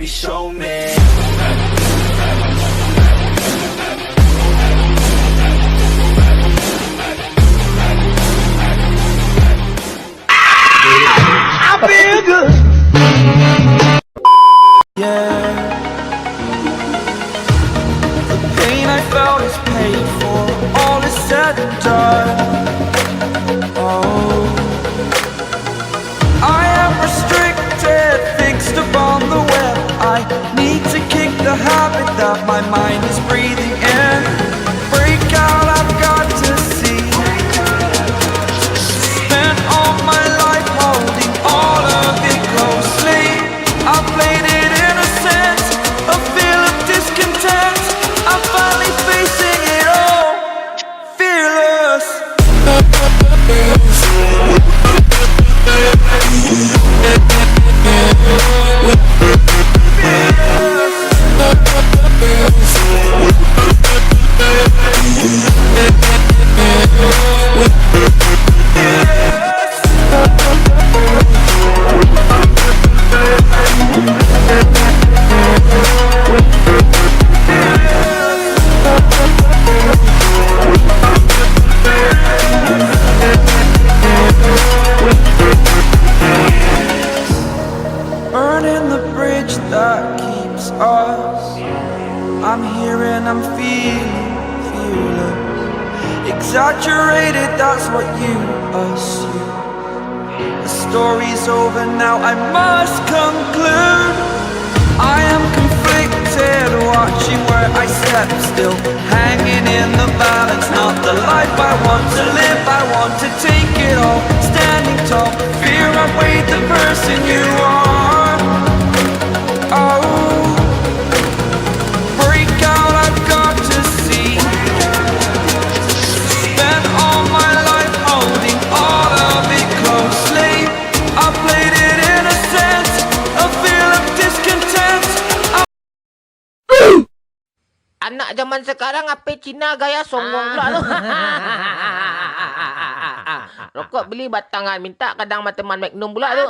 baby, show me. I feel good. Yeah. The pain I felt is paid for. All is said and done. Oh, I am restricted, fixed upon the web. I need to kick the habit that my mind is breathing in. Break out, I've got to see. Spent all my life holding all of it closely. I played it innocent, a feel of discontent. I'm finally facing it all, fearless. Burning the bridge that keeps us. I'm here and I'm feeling fearless. Exaggerated, that's what you assume. The story's over now, I must conclude. I am conflicted, watching where I step still, hanging in the balance. Not the life I want to live, I want to take it all. Standing tall, fear I've weighed the person you are. Oh, break out, I've got to see. Spent all my life holding all of it closely. I played it innocent, a feel of discontent. Anak zaman sekarang apa Cina gaya songong pula tu. Rokok beli batangan, minta kadang teman Magnum pula tu.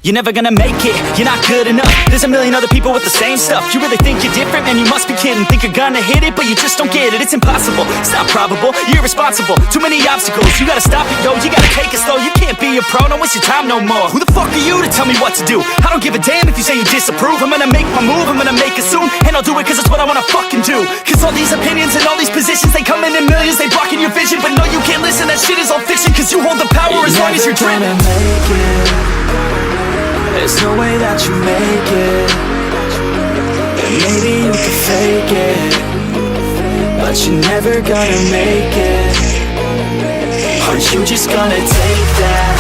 You're never gonna make it, you're not good enough. There's a million other people with the same stuff. You really think you're different? Man, you must be kidding. Think you're gonna hit it, but you just don't get it. It's impossible, it's not probable, you're irresponsible. Too many obstacles, you gotta stop it, yo. You gotta take it slow, you can't be a pro. Don't waste your time no more. Who the fuck are you to tell me what to do? I don't give a damn if you say you disapprove. I'm gonna make my move, I'm gonna make it soon. And I'll do it cause it's what I wanna fucking do. Cause all these opinions and all these positions, they come in millions, they blocking your vision. But no, you can't listen, that shit is all fiction. Cause you hold the power as long as you're driven. There's no way that you make it. And maybe you can fake it, but you're never gonna make it. Aren't you just gonna take that?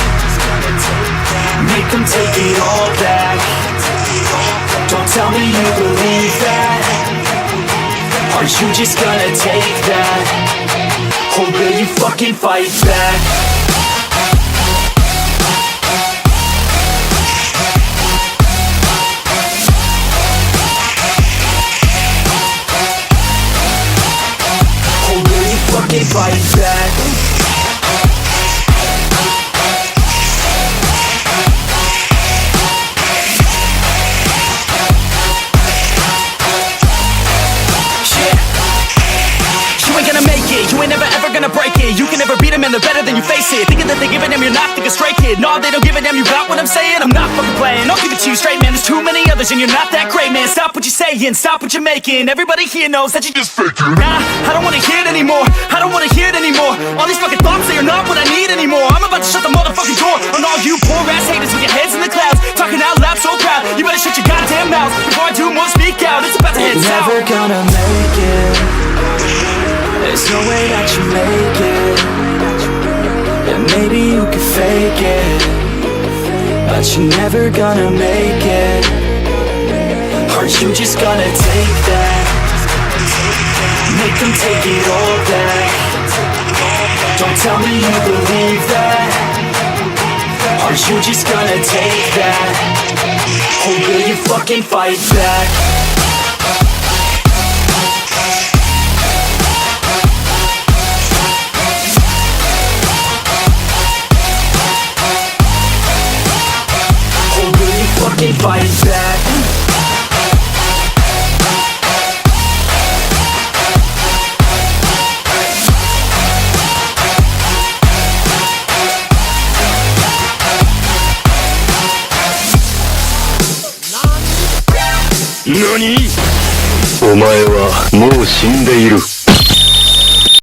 Make them take it all back. Don't tell me you believe that. Are you just gonna take that? Or will you fucking fight back? Or will you fucking fight back? You ain't never ever gonna break it. You can never beat them and they're better than you face it. Thinking that they give a damn, you're not thinking straight, kid. No, they don't give a damn, you got what I'm saying? I'm not fucking playing, I'll give it to you straight, man. There's too many others and you're not that great, man. Stop what you're saying, stop what you're making. Everybody here knows that you just faking. Nah, I don't wanna hear it anymore. I don't wanna hear it anymore. All these fucking thoughts, they are not what I need anymore. I'm about to shut the motherfucking door on all you poor ass haters with your heads in the clouds, talking out loud so proud. You better shut your goddamn mouth before I do more speak out. It's about to head south. Never gonna make it. There's no way that you make it. And maybe you could fake it, but you're never gonna make it. Are you just gonna take that? Make them take it all back. Don't tell me you believe that. Are you just gonna take that? Or will you fucking fight back? Fucking fight back. NANI?お前はもう死んでいる。